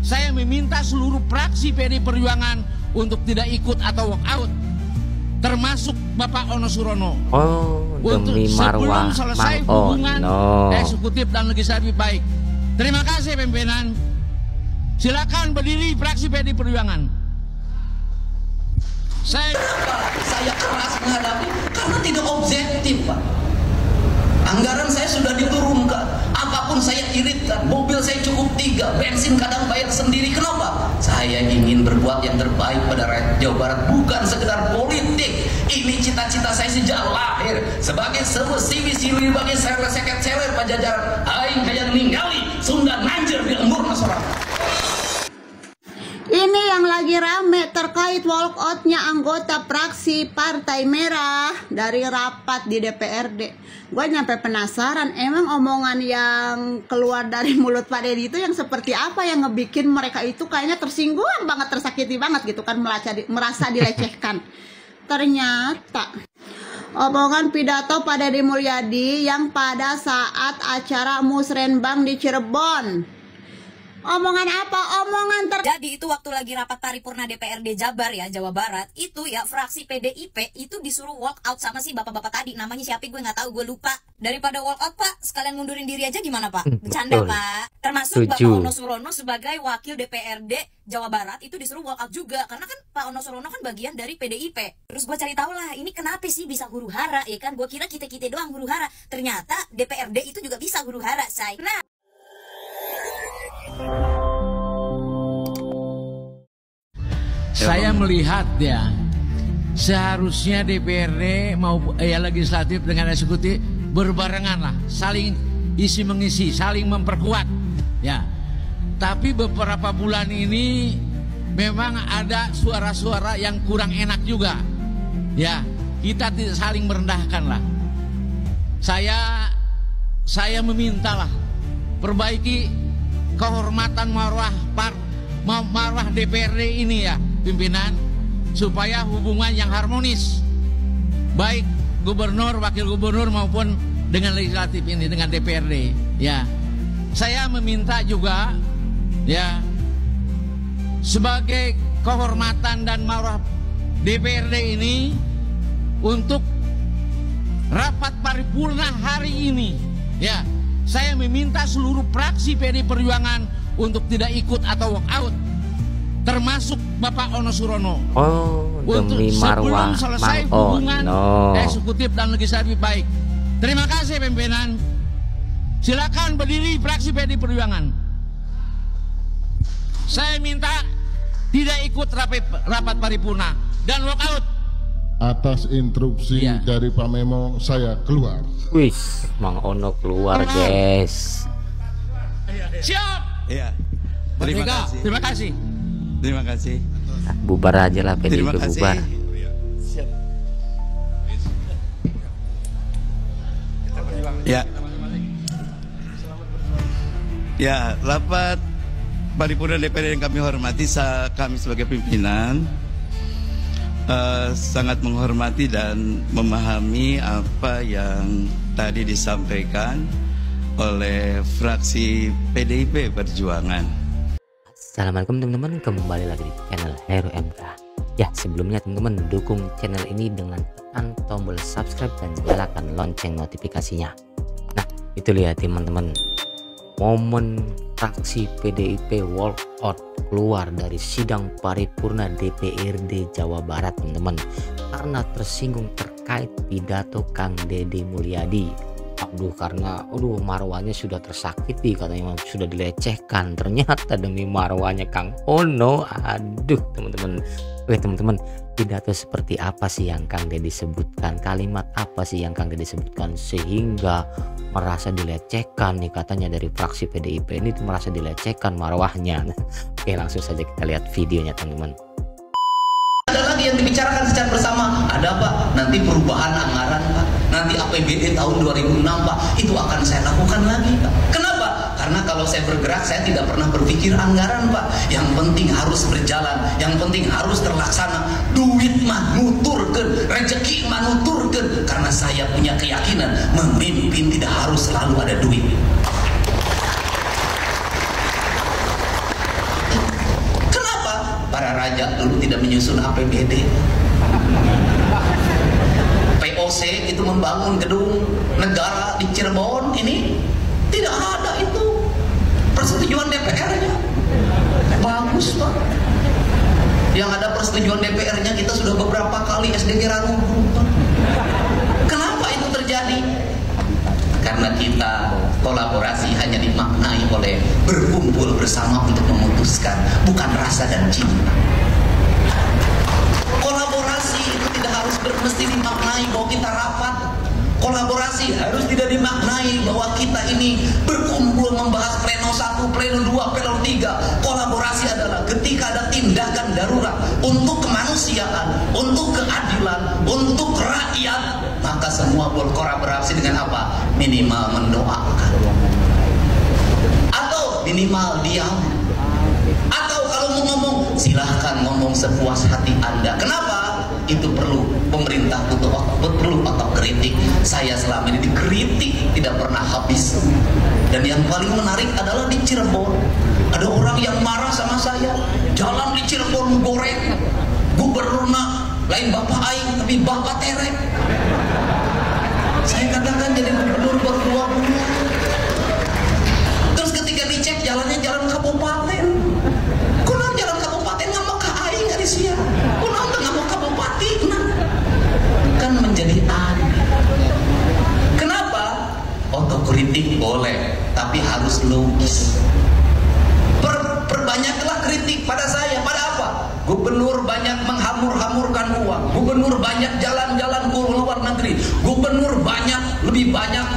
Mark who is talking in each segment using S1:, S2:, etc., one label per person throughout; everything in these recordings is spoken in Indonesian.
S1: saya meminta seluruh fraksi PD Perjuangan untuk tidak ikut atau walk out, termasuk Bapak Ono Surono.
S2: Untuk
S1: sebelum selesai hubungan eksekutif dan legislatif baik. Terima kasih pimpinan. Silakan berdiri fraksi PD Perjuangan.
S3: Saya keras menghadapi karena tidak objektif, Pak. Anggaran saya sudah diturunkan, apapun saya iritkan, mobil saya cukup 3, bensin kadang bayar sendiri. Kenapa? Saya ingin berbuat yang terbaik pada rakyat Jawa Barat, bukan sekedar politik. Ini cita-cita saya sejak lahir. Sebagai semestiwi siwi bagi saya seket sewer Pajajaran, aing hayang ningali Sunda nanjir di lembur masyarakat.
S4: Ini yang lagi rame terkait walkoutnya anggota fraksi Partai Merah dari rapat di DPRD. Gue nyampe penasaran, emang omongan yang keluar dari mulut Pak Deddy itu yang seperti apa yang ngebikin mereka itu kayaknya tersinggung banget, tersakiti banget gitu kan, merasa dilecehkan. Ternyata omongan pidato Pak Deddy Mulyadi yang pada saat acara Musrenbang di Cirebon. Omongan apa? Omongan
S5: Jadi itu waktu lagi rapat paripurna DPRD Jabar ya, Jawa Barat, itu ya fraksi PDIP itu disuruh walk out sama si bapak-bapak tadi, namanya siapa gue nggak tahu, gue lupa. Daripada walk out, Pak, sekalian mundurin diri aja gimana, Pak? Bercanda, Pak. Termasuk Bapak Ono Surono sebagai wakil DPRD Jawa Barat itu disuruh walk out juga, karena kan Pak Ono Surono kan bagian dari PDIP. Terus gue cari tahu lah, ini kenapa sih bisa huru hara, ya kan? Gue kira kita-kita doang huru hara. Ternyata DPRD itu juga bisa huru hara, say. Nah,
S1: saya melihat ya, seharusnya DPRD mau legislatif dengan eksekutif berbarengan lah, saling isi mengisi, saling memperkuat ya. Tapi beberapa bulan ini memang ada suara-suara yang kurang enak juga ya. Kita tidak saling merendahkan lah. Saya meminta lah, perbaiki kehormatan marwah DPRD ini ya pimpinan, supaya hubungan yang harmonis baik gubernur, wakil gubernur maupun dengan legislatif ini, dengan DPRD ya. Saya meminta juga ya, sebagai kehormatan dan marwah DPRD ini, untuk rapat paripurna hari ini ya, saya meminta seluruh fraksi PD Perjuangan untuk tidak ikut atau walk out, termasuk Bapak Ono Surono. Untuk sebelum selesai hubungan eksekutif dan legislatif baik. Terima kasih pimpinan. Silakan berdiri fraksi PD Perjuangan. Saya minta tidak ikut rapat paripurna dan walk out.
S6: Atas instruksi dari Pak Memo, saya keluar.
S2: Wis, Mang Ono keluar, guys.
S1: Siap.
S7: Iya. Terima kasih.
S1: Terima kasih.
S7: Terima kasih.
S2: Bubar aja lah, PDIP bubar.
S7: Siap. Ya. Ya, rapat paripurna DPR yang kami hormati, kami sebagai pimpinan sangat menghormati dan memahami apa yang tadi disampaikan oleh fraksi PDIP Perjuangan.
S2: Assalamualaikum teman-teman, kembali lagi di channel Heru MK. Ya, sebelumnya teman-teman dukung channel ini dengan tekan tombol subscribe dan nyalakan lonceng notifikasinya. Nah, itu lihat teman-teman, momen fraksi PDIP walk out keluar dari sidang paripurna DPRD Jawa Barat teman-teman, karena tersinggung terkait pidato Kang Deddy Mulyadi. Karena marwahnya sudah tersakiti, katanya sudah dilecehkan, ternyata demi marwahnya Kang Ono. Teman-teman, oke teman-teman, pidato seperti apa sih yang Kang Deddy sebutkan, kalimat apa sih yang Kang Deddy sebutkan sehingga merasa dilecehkan nih, katanya dari fraksi PDIP ini tuh merasa dilecehkan marwahnya. Oke, langsung saja kita lihat videonya teman-teman.
S3: Ada lagi yang dibicarakan secara bersama, ada Pak, nanti perubahan anggaran Pak, nanti APBD tahun 2006 Pak, itu akan saya lakukan lagi Pak. Kenapa? Karena kalau saya bergerak, saya tidak pernah berpikir anggaran Pak. Yang penting harus berjalan, yang penting harus terlaksana. Duit mah nuturkeun, rezeki mah nuturkeun. Karena saya punya keyakinan, memimpin tidak harus selalu ada duit. raja dulu tidak menyusun APBD. POC itu membangun gedung negara di Cirebon ini tidak ada itu persetujuan DPR-nya. Bagus Pak. Yang ada persetujuan DPR-nya kita sudah beberapa kali SDG Rangungu. Kenapa itu terjadi? Karena kita kolaborasi hanya dimaknai oleh berkumpul bersama untuk memutuskan, bukan rasa dan cinta. Kolaborasi itu tidak harus mesti dimaknai bahwa kita rapat. Kolaborasi harus tidak dimaknai bahwa kita ini berkumpul membahas pleno 1, pleno 2, pleno 3. Kolaborasi adalah ketika ada tindakan darurat untuk kemanusiaan, untuk keadilan, untuk rakyat, maka semua berkolaborasi dengan apa? Minimal mendoakan, atau minimal diam, atau kalau mau ngomong silahkan ngomong sepuas hati Anda. Kenapa? Itu perlu pemerintah perlu otak kritik. Saya selama ini dikritik tidak pernah habis. Dan yang paling menarik adalah di Cirebon ada orang yang marah sama saya. Jalan di Cirebon goreng, gubernurna lain bapak aing tapi bapak terek. Saya katakan jadi gubernur berdua-dua. Terus ketika dicek jalannya jalan kabupaten, kunaon jalan kabupaten nggak ke aing nggak disia, kunaon nggak mau kabupaten, kan menjadi aneh. Kenapa? Otokritik boleh, tapi harus logis. Perbanyaklah kritik pada saya. Pada apa? Gubernur banyak menghamur-hamurkan uang, gubernur banyak jalan-jalan ke luar negeri, gubernur lebih banyak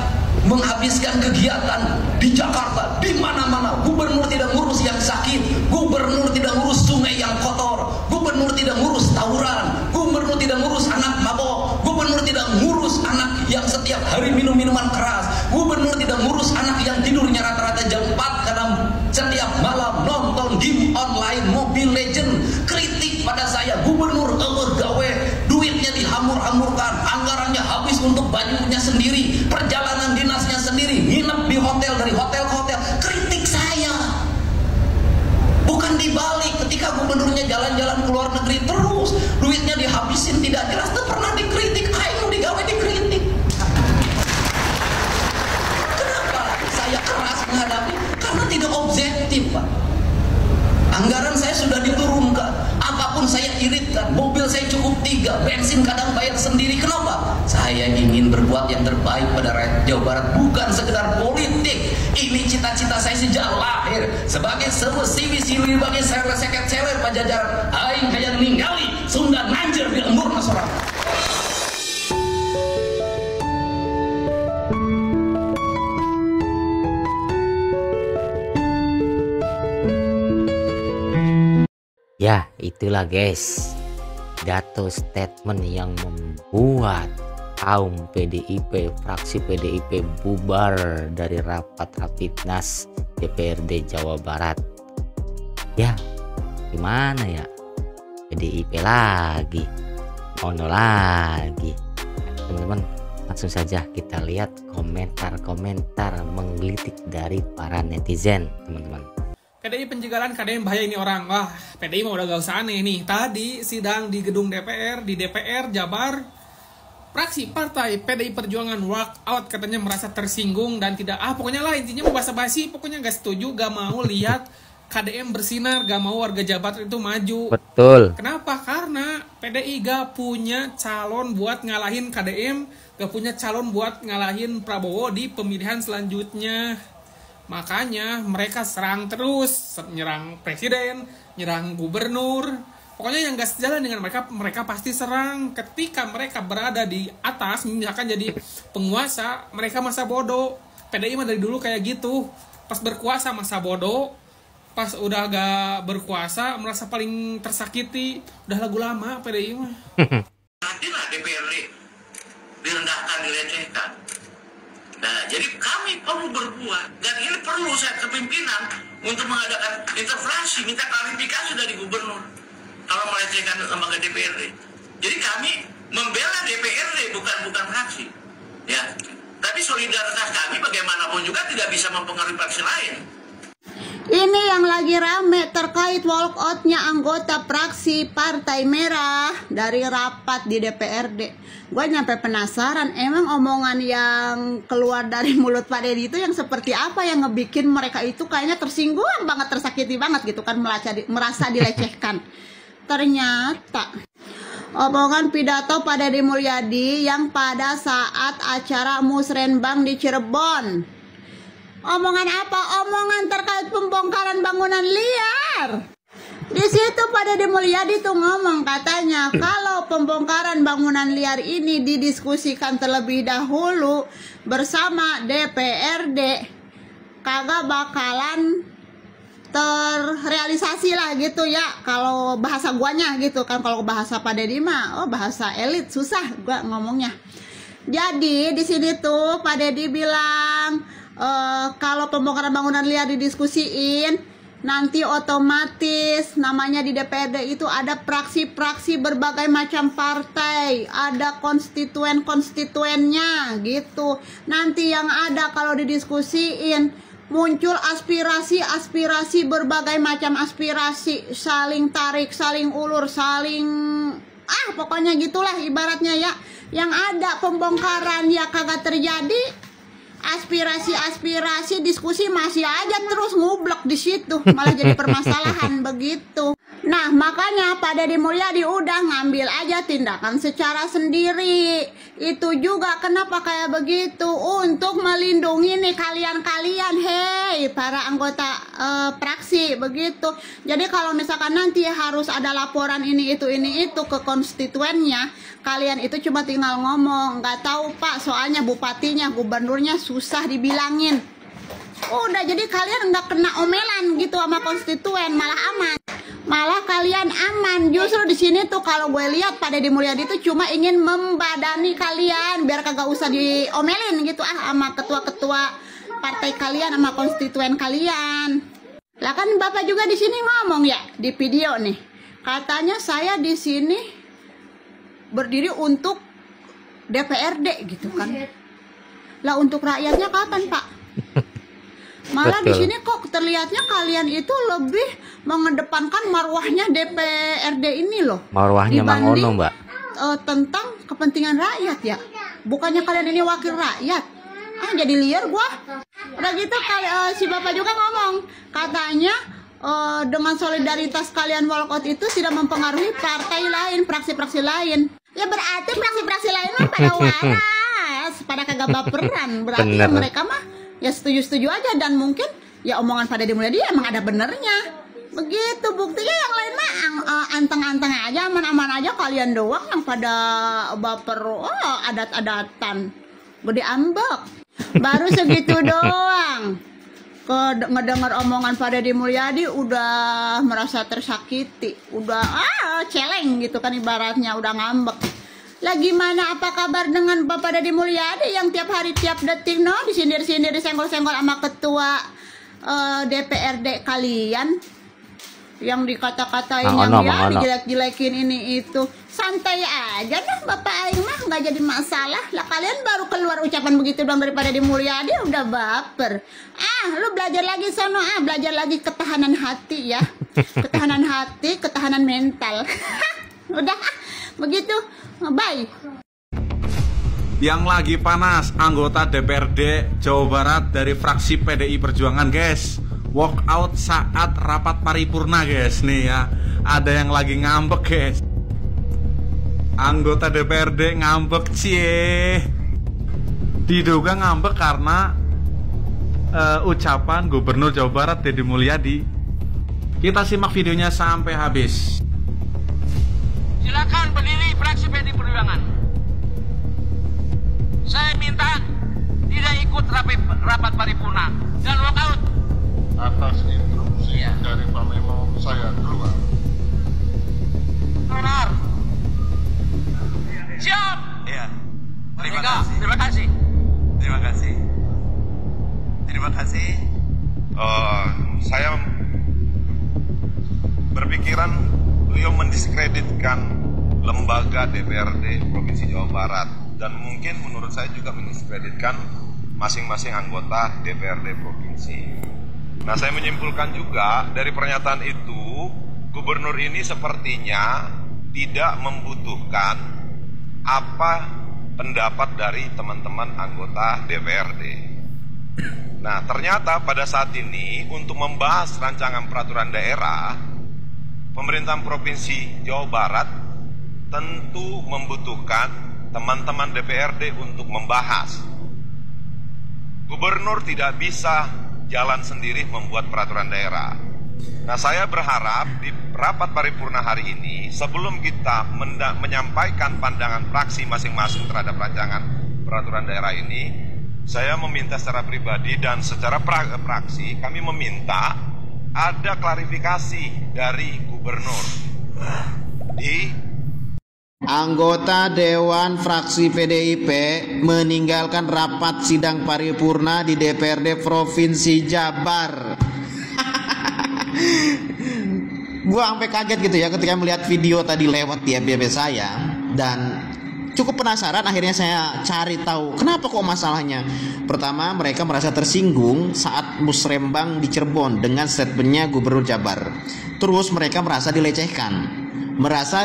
S3: menghabiskan kegiatan di Jakarta, di mana-mana. Gubernur tidak ngurus yang sakit, gubernur tidak ngurus sungai yang kotor, gubernur tidak ngurus tawuran, gubernur tidak ngurus anak mabok, gubernur tidak ngurus anak yang setiap hari minum minuman keras, gubernur tidak ngurus anak yang tidurnya rata-rata jam 4 karena setiap malam nonton game online Mobile Legend. Kritik pada saya, gubernur gawe duitnya dihamur-hamurkan, anggarannya habis untuk bajunya sendiri, perjalanan dinasnya sendiri, nginep di hotel, dari hotel ke hotel. Kritik saya bukan dibalik. Ketika gubernurnya jalan-jalan ke luar negeri terus duitnya dihabisin tidak jelas, itu pernah dikritik. Ayo digawe dikritik. Kenapa saya keras menghadapi? Karena tidak objektif Pak. Anggaran saya sudah diturunkan, apapun saya iritkan, mobil saya cukup 3, bensin kadang bayar sendiri. Kenapa? Saya ingin berbuat yang terbaik pada rakyat Jawa Barat, bukan sekedar politik. Ini cita-cita saya sejak lahir sebagai sewesi sili bagi saya seket seler Pajajaran. Aing hayang ninggali Sunda nanjir di lembur nasorang.
S2: Ya, itulah guys, pidato statement yang membuat kaum PDIP, fraksi PDIP bubar dari rapat Rapimnas DPRD Jawa Barat. Ya, gimana ya? PDIP lagi, ono lagi. Teman-teman, langsung saja kita lihat komentar-komentar menggelitik dari para netizen, teman-teman.
S8: PDI penjagalan KDM bahaya ini orang. Wah, PDI mah udah gak usah aneh nih. Tadi sidang di gedung DPR, di DPR Jabar, fraksi partai PDI Perjuangan walk out, katanya merasa tersinggung dan tidak pokoknya lah intinya mau basa-basi, pokoknya gak setuju, gak mau lihat KDM bersinar, gak mau warga Jabar itu maju.
S2: Betul.
S8: Kenapa? Karena PDI gak punya calon buat ngalahin KDM, gak punya calon buat ngalahin Prabowo di pemilihan selanjutnya. Makanya mereka serang terus, nyerang presiden, nyerang gubernur. Pokoknya yang gak sejalan dengan mereka pasti serang. Ketika mereka berada di atas, misalkan jadi penguasa, mereka masa bodoh. PDI mah dari dulu kayak gitu. Pas berkuasa masa bodoh, pas udah gak berkuasa merasa paling tersakiti. Udah lagu lama PDI mah.
S3: Nantilah DPRD direndahkan, dilecehkan. Nah, jadi kami perlu berbuat, dan ini perlu saya kepimpinan untuk mengadakan intervensi, minta klarifikasi dari gubernur kalau melecehkan lembaga DPRD. Jadi kami membela DPRD, bukan fraksi, ya. Tapi solidaritas kami bagaimanapun juga tidak bisa mempengaruhi fraksi lain.
S4: Ini yang lagi rame terkait walkoutnya anggota fraksi Partai Merah dari rapat di DPRD. Gue nyampe penasaran, emang omongan yang keluar dari mulut Pak Deddy itu yang seperti apa yang ngebikin mereka itu kayaknya tersinggung banget, tersakiti banget gitu kan, merasa dilecehkan. Ternyata omongan pidato Pak Deddy Mulyadi yang pada saat acara Musrenbang di Cirebon. Omongan apa? Omongan terkait pembongkaran bangunan liar. Di situ Pak Deddy Mulyadi tuh ngomong, katanya kalau pembongkaran bangunan liar ini didiskusikan terlebih dahulu bersama DPRD, kagak bakalan terrealisasi lah gitu ya. Kalau bahasa guanya gitu kan, kalau bahasa Pak Deddy mah, oh bahasa elit susah gua ngomongnya. Jadi di sini tuh Pak Deddy bilang, kalau pembongkaran bangunan liar didiskusiin, nanti otomatis namanya di DPRD itu ada fraksi-fraksi berbagai macam partai, ada konstituen-konstituennya gitu. Nanti yang ada kalau didiskusiin muncul aspirasi-aspirasi, berbagai macam aspirasi, saling tarik, saling ulur, saling pokoknya gitulah ibaratnya ya. Yang ada pembongkaran ya kagak terjadi, aspirasi diskusi masih aja terus ngublok di situ, malah jadi permasalahan begitu. Nah makanya Pak Deddy Mulyadi udah ngambil aja tindakan secara sendiri. Itu juga kenapa kayak begitu, untuk melindungi nih kalian-kalian, hei para anggota fraksi begitu. Jadi kalau misalkan nanti harus ada laporan ini itu ke konstituennya, kalian itu cuma tinggal ngomong, nggak tahu Pak, soalnya bupatinya, gubernurnya susah dibilangin. Udah, jadi kalian nggak kena omelan gitu sama konstituen, malah aman. Malah kalian aman. Justru di sini tuh kalau gue lihat Pak Deddy Mulyadi itu cuma ingin membadani kalian biar kagak usah diomelin gitu sama ketua-ketua partai kalian, sama konstituen kalian. Lah kan Bapak juga di sini ngomong ya di video nih. Katanya saya di sini berdiri untuk DPRD gitu kan. Lah untuk rakyatnya kapan Pak? Malah di sini kok terlihatnya kalian itu lebih mengedepankan marwahnya DPRD ini loh.
S2: Marwahnya Mang Ono, Mbak.
S4: Tentang kepentingan rakyat ya. Bukannya kalian ini wakil rakyat. Jadi liar gua. Udah gitu si Bapak juga ngomong, katanya dengan solidaritas kalian walkout itu tidak mempengaruhi partai lain, fraksi-fraksi lain. Ya berarti fraksi-fraksi lain mah pada waras, pada kagak baperan. Berarti ya mereka mah ya setuju-setuju aja, dan mungkin ya omongan Pak Deddy Mulyadi emang ada benernya. Begitu, buktinya yang lain mah anteng-anteng aja, aman-aman aja, kalian doang yang pada baper, adat-adatan. Gede ambek. Baru segitu doang. Ngedenger omongan Pak Deddy Mulyadi udah merasa tersakiti, udah celeng gitu kan ibaratnya, udah ngambek. Lah gimana, apa kabar dengan Bapak Deddy Mulyadi yang tiap hari tiap detik disindir-sindir, disenggol-senggol sama ketua DPRD kalian, yang dikata-katain, yang dijelek-jelekin ini itu. Santai aja dah Bapak aing mah, nggak jadi masalah. Lah kalian baru keluar ucapan begitu dong dari Pak Deddy Mulyadi udah baper. Lu belajar lagi sono, belajar lagi ketahanan hati ya. Ketahanan hati, ketahanan mental. Udah begitu. Bye.
S9: Yang lagi panas, anggota DPRD Jawa Barat dari fraksi PDI Perjuangan, guys. Walk out saat rapat paripurna, guys. Nih ya, ada yang lagi ngambek, guys. Anggota DPRD ngambek, cie. Diduga ngambek karena ucapan Gubernur Jawa Barat Deddy Mulyadi. Kita simak videonya sampai habis.
S1: Silakan berdiri fraksi PDI Perjuangan. Saya minta tidak ikut rapat paripurna dan walkout.
S6: Atas instruksi dari Pak Memo saya keluar.
S1: Benar. Siap.
S10: Iya.
S1: Terima kasih. Terima kasih.
S10: Terima kasih. Terima kasih. Saya berpikiran beliau mendiskreditkan lembaga DPRD Provinsi Jawa Barat, dan mungkin menurut saya juga mendiskreditkan masing-masing anggota DPRD Provinsi. Nah, saya menyimpulkan juga dari pernyataan itu, gubernur ini sepertinya tidak membutuhkan apa pendapat dari teman-teman anggota DPRD. Nah, ternyata pada saat ini untuk membahas rancangan peraturan daerah, pemerintahan Provinsi Jawa Barat tentu membutuhkan teman-teman DPRD untuk membahas. Gubernur tidak bisa jalan sendiri membuat peraturan daerah. Nah, saya berharap di rapat paripurna hari ini, sebelum kita menyampaikan pandangan fraksi masing-masing terhadap rancangan peraturan daerah ini, saya meminta secara pribadi dan secara fraksi, kami meminta ada klarifikasi dari gubernur
S11: Anggota Dewan Fraksi PDIP meninggalkan rapat sidang paripurna di DPRD Provinsi Jabar. Gua sampai kaget gitu ya ketika melihat video tadi lewat di FYP saya, dan cukup penasaran. Akhirnya saya cari tahu kenapa kok masalahnya. Pertama, mereka merasa tersinggung saat musrembang di Cirebon dengan statementnya Gubernur Jabar. Terus mereka merasa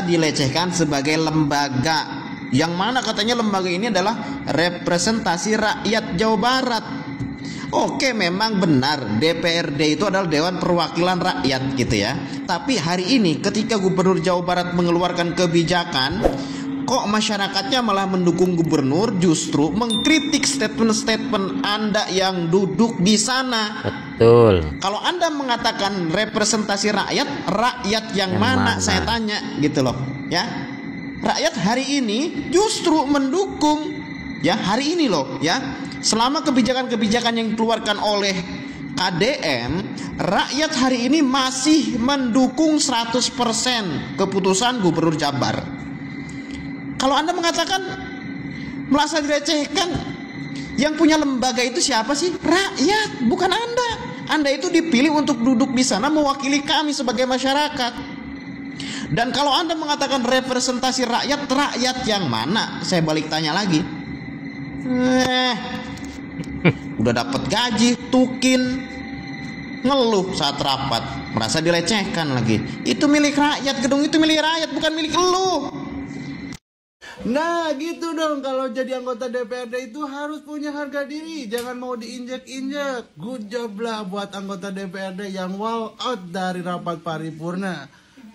S11: dilecehkan sebagai lembaga, yang mana katanya lembaga ini adalah representasi rakyat Jawa Barat. Oke, memang benar DPRD itu adalah Dewan Perwakilan Rakyat gitu ya. Tapi hari ini ketika Gubernur Jawa Barat mengeluarkan kebijakan, kok masyarakatnya malah mendukung gubernur, justru mengkritik statement-statement Anda yang duduk di sana.
S2: Betul.
S11: Kalau Anda mengatakan representasi rakyat yang mana? Saya tanya gitu loh ya. Rakyat hari ini justru mendukung ya, hari ini loh ya. Selama kebijakan-kebijakan yang dikeluarkan oleh KDM, rakyat hari ini masih mendukung 100% keputusan Gubernur Jabar. Kalau Anda mengatakan merasa dilecehkan, yang punya lembaga itu siapa sih? Rakyat, bukan Anda. Anda itu dipilih untuk duduk di sana mewakili kami sebagai masyarakat. Dan kalau Anda mengatakan representasi rakyat yang mana? Saya balik tanya lagi. Udah dapat gaji, tukin, ngeluh saat rapat, merasa dilecehkan lagi. Itu milik rakyat, gedung itu milik rakyat, bukan milik lu.
S12: Nah gitu dong, kalau jadi anggota DPRD itu harus punya harga diri, jangan mau diinjek-injek. Good job lah buat anggota DPRD yang walk out dari rapat paripurna.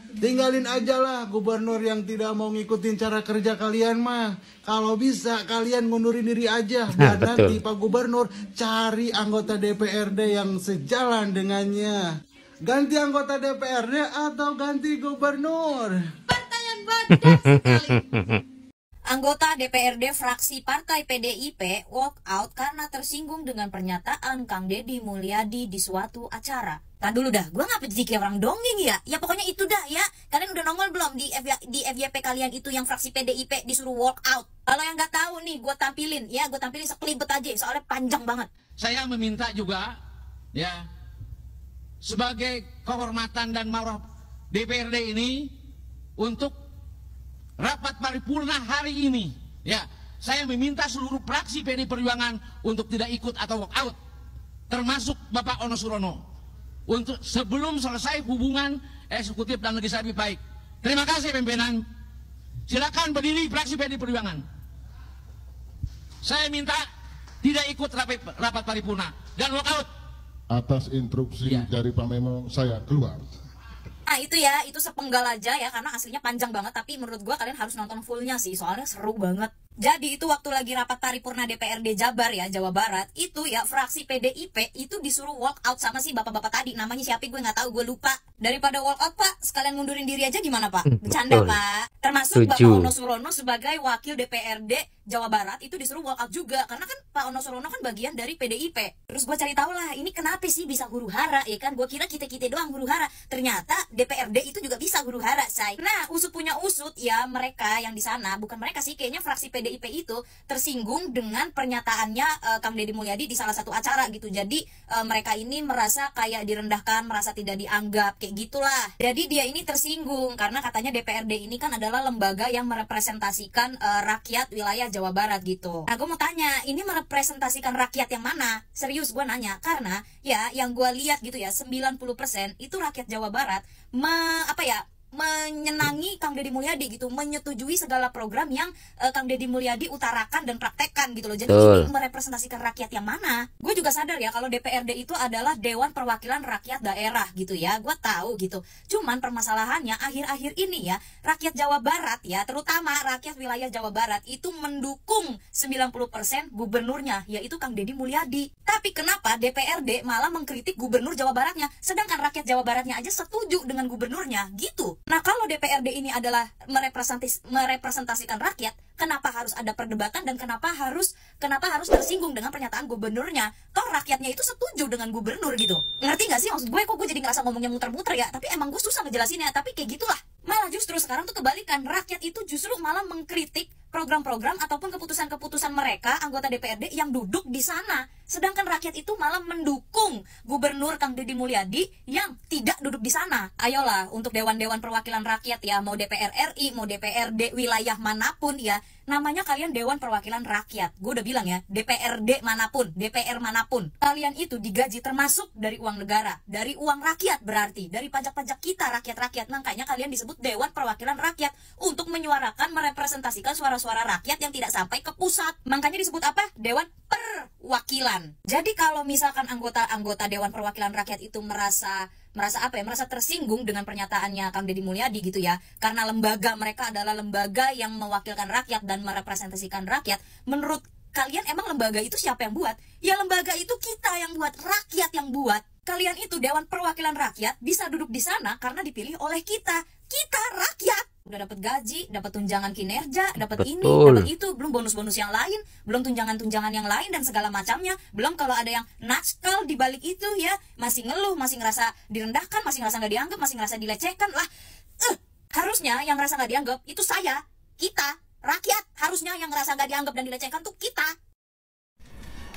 S12: Tinggalin aja lah gubernur yang tidak mau ngikutin cara kerja kalian mah. Kalau bisa kalian ngundurin diri aja, biar nanti Pak Gubernur cari anggota DPRD yang sejalan dengannya. Ganti anggota DPRD atau ganti gubernur?
S5: Pertanyaan badak sekali. Anggota DPRD fraksi Partai PDIP walk out karena tersinggung dengan pernyataan Kang Deddy Mulyadi di suatu acara. Tahan dulu dah, gue ngapa jadi kayak orang dongeng ya? Ya pokoknya itu dah ya. Kalian udah nongol belum di FYP kalian itu yang fraksi PDIP disuruh walk out? Kalau yang nggak tahu nih, gue tampilin sekelibet aja, soalnya panjang banget.
S1: Saya meminta juga ya, sebagai kehormatan dan marwah DPRD ini, untuk rapat paripurna hari ini ya, saya meminta seluruh fraksi PDI Perjuangan untuk tidak ikut atau walk out, termasuk Bapak Ono Surono, untuk sebelum selesai hubungan eksekutif dan legislatif baik. Terima kasih pimpinan. Silakan berdiri fraksi PDI Perjuangan. Saya minta tidak ikut rapat paripurna dan walk out.
S6: Atas instruksi dari Pak Memo, saya keluar.
S5: Nah itu ya, itu sepenggal aja ya, karena aslinya panjang banget. Tapi menurut gua kalian harus nonton fullnya sih, soalnya seru banget. Jadi itu waktu lagi rapat paripurna DPRD Jabar ya, Jawa Barat, itu ya fraksi PDIP itu disuruh walk out sama si bapak-bapak tadi. Namanya siapa gue nggak tahu, gue lupa. Daripada walk out Pak, sekalian mundurin diri aja gimana Pak? Bercanda Pak. Termasuk Bapak Ono Surono sebagai wakil DPRD Jawa Barat itu disuruh walk out juga, karena kan Pak Ono Surono kan bagian dari PDIP. Terus gue cari tahu lah, ini kenapa sih bisa huru hara ya kan? Gue kira kita doang huru hara, ternyata DPRD itu juga bisa huru hara say. Nah usut punya usut ya, mereka yang di sana, bukan mereka sih, kayaknya fraksi PDIP itu tersinggung dengan pernyataannya Kang Deddy Mulyadi di salah satu acara gitu. Jadi mereka ini merasa kayak direndahkan, merasa tidak dianggap kayak kayak gitulah. Jadi dia ini tersinggung karena katanya DPRD ini kan adalah lembaga yang merepresentasikan rakyat wilayah Jawa Barat gitu. Nah, gue mau tanya, ini merepresentasikan rakyat yang mana? Serius gue nanya, karena ya yang gue lihat gitu ya, 90% itu rakyat Jawa Barat menyenangi Kang Deddy Mulyadi gitu, menyetujui segala program yang Kang Deddy Mulyadi utarakan dan praktekkan gitu loh. Jadi ini merepresentasikan rakyat yang mana? Gue juga sadar ya kalau DPRD itu adalah Dewan Perwakilan Rakyat Daerah gitu ya, gue tahu gitu. Cuman permasalahannya akhir-akhir ini ya, rakyat Jawa Barat ya, terutama rakyat wilayah Jawa Barat itu mendukung 90% gubernurnya, yaitu Kang Deddy Mulyadi. Tapi kenapa DPRD malah mengkritik gubernur Jawa Baratnya, sedangkan rakyat Jawa Baratnya aja setuju dengan gubernurnya gitu. Nah, kalau DPRD ini adalah merepresentasikan rakyat, kenapa harus ada perdebatan dan kenapa harus tersinggung dengan pernyataan gubernurnya? Toh rakyatnya itu setuju dengan gubernur gitu. Ngerti gak sih maksud gue? Kok gue jadi ngerasa ngomongnya muter-muter ya? Tapi emang gue susah ngejelasinnya, tapi kayak gitulah. Malah justru sekarang tuh kebalikan, rakyat itu justru malah mengkritik program-program ataupun keputusan-keputusan mereka anggota DPRD yang duduk di sana. Sedangkan rakyat itu malah mendukung gubernur Kang Deddy Mulyadi yang tidak duduk di sana. Ayolah untuk dewan-dewan perwakilan rakyat ya, mau DPR RI, mau DPRD wilayah manapun ya, namanya kalian Dewan Perwakilan Rakyat. Gue udah bilang ya, DPRD manapun, DPR manapun, kalian itu digaji termasuk dari uang negara, dari uang rakyat, berarti dari pajak-pajak kita rakyat-rakyat. Makanya kalian disebut Dewan Perwakilan Rakyat untuk menyuarakan, merepresentasikan suara-suara rakyat yang tidak sampai ke pusat. Makanya disebut apa? Dewan Perwakilan. Jadi kalau misalkan anggota Dewan Perwakilan Rakyat itu merasa tersinggung dengan pernyataannya Kang Deddy Mulyadi gitu ya, karena lembaga mereka adalah lembaga yang mewakilkan rakyat dan merepresentasikan rakyat. Menurut kalian emang lembaga itu siapa yang buat? Ya lembaga itu kita yang buat, rakyat yang buat. Kalian itu Dewan Perwakilan Rakyat bisa duduk di sana karena dipilih oleh kita rakyat. Udah dapat gaji, dapat tunjangan kinerja, dapat ini, dapat itu, belum bonus-bonus yang lain, belum tunjangan-tunjangan yang lain dan segala macamnya. Belum kalau ada yang nakal di balik itu ya, masih ngeluh, masih ngerasa direndahkan, masih ngerasa nggak dianggap, masih ngerasa dilecehkan lah. Harusnya yang ngerasa nggak dianggap itu saya, kita, rakyat. Harusnya yang ngerasa nggak dianggap dan dilecehkan tuh kita.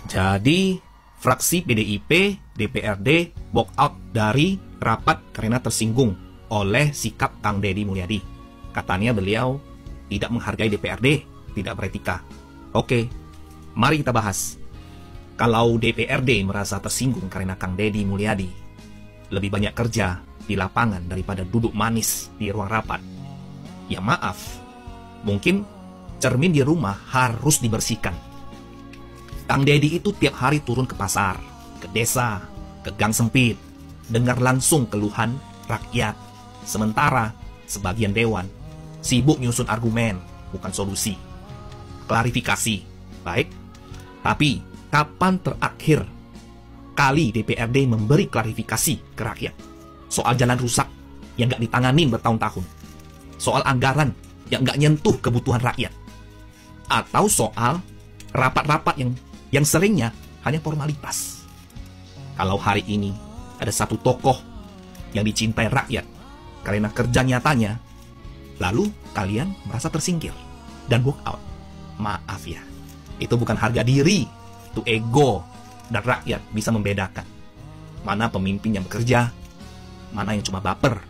S13: Jadi fraksi PDIP DPRD walk out dari rapat karena tersinggung oleh sikap Kang Deddy Mulyadi. Katanya beliau tidak menghargai DPRD, tidak beretika. Oke, mari kita bahas. Kalau DPRD merasa tersinggung karena Kang Deddy Mulyadi lebih banyak kerja di lapangan daripada duduk manis di ruang rapat, ya maaf, mungkin cermin di rumah harus dibersihkan. Kang Deddy itu tiap hari turun ke pasar, ke desa, ke gang sempit, dengar langsung keluhan rakyat. Sementara sebagian dewan sibuk nyusun argumen, bukan solusi. Klarifikasi, baik. Tapi, kapan terakhir kali DPRD memberi klarifikasi ke rakyat? Soal jalan rusak yang nggak ditanganin bertahun-tahun. Soal anggaran yang nggak nyentuh kebutuhan rakyat. Atau soal rapat-rapat yang seringnya hanya formalitas. Kalau hari ini ada satu tokoh yang dicintai rakyat karena kerja nyatanya, lalu kalian merasa tersingkir dan walk out. Maaf ya, itu bukan harga diri, itu ego, dan rakyat bisa membedakan mana pemimpin yang bekerja, mana yang cuma baper.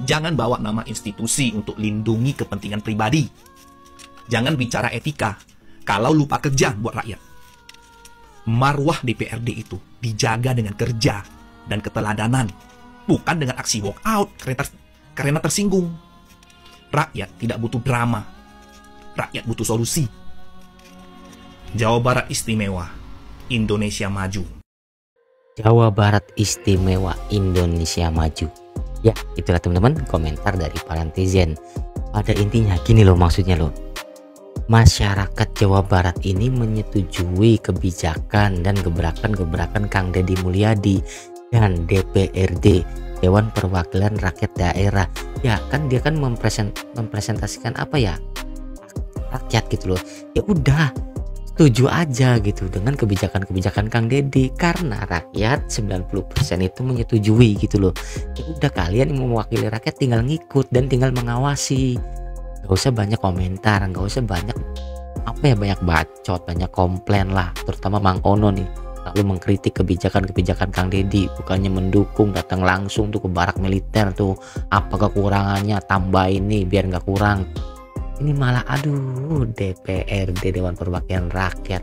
S13: Jangan bawa nama institusi untuk lindungi kepentingan pribadi. Jangan bicara etika kalau lupa kerja buat rakyat. Marwah DPRD itu dijaga dengan kerja dan keteladanan, bukan dengan aksi walk out karena tersinggung. Rakyat tidak butuh drama. Rakyat butuh solusi. Jawa Barat Istimewa, Indonesia Maju.
S2: Jawa Barat Istimewa, Indonesia Maju. Ya, itulah teman-teman komentar dari para netizen. Pada intinya gini loh, maksudnya loh. Masyarakat Jawa Barat ini menyetujui kebijakan dan gebrakan-gebrakan Kang Deddy Mulyadi dan DPRD, Dewan Perwakilan Rakyat Daerah. Ya kan dia kan mempresentasikan apa ya, rakyat gitu loh. Ya udah, setuju aja gitu dengan kebijakan-kebijakan Kang Deddy, karena rakyat 90% itu menyetujui gitu loh. Ya udah, kalian yang mewakili rakyat tinggal ngikut dan tinggal mengawasi. Gak usah banyak komentar, gak usah banyak banyak bacot, banyak komplain lah, terutama Mang Ono nih. lalu mengkritik kebijakan-kebijakan Kang Deddy, bukannya mendukung, datang langsung tuh ke barak militer tuh, apa kekurangannya, tambah ini biar nggak kurang. Ini malah aduh, DPRD Dewan Perwakilan Rakyat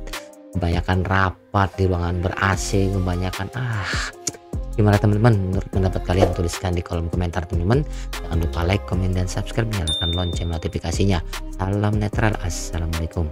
S2: kebanyakan rapat di ruangan ber-AC, kebanyakan gimana teman-teman? Menurut pendapat kalian tuliskan di kolom komentar teman-teman. Jangan lupa like, komen, dan subscribe, nyalakan lonceng notifikasinya. Salam netral, assalamualaikum.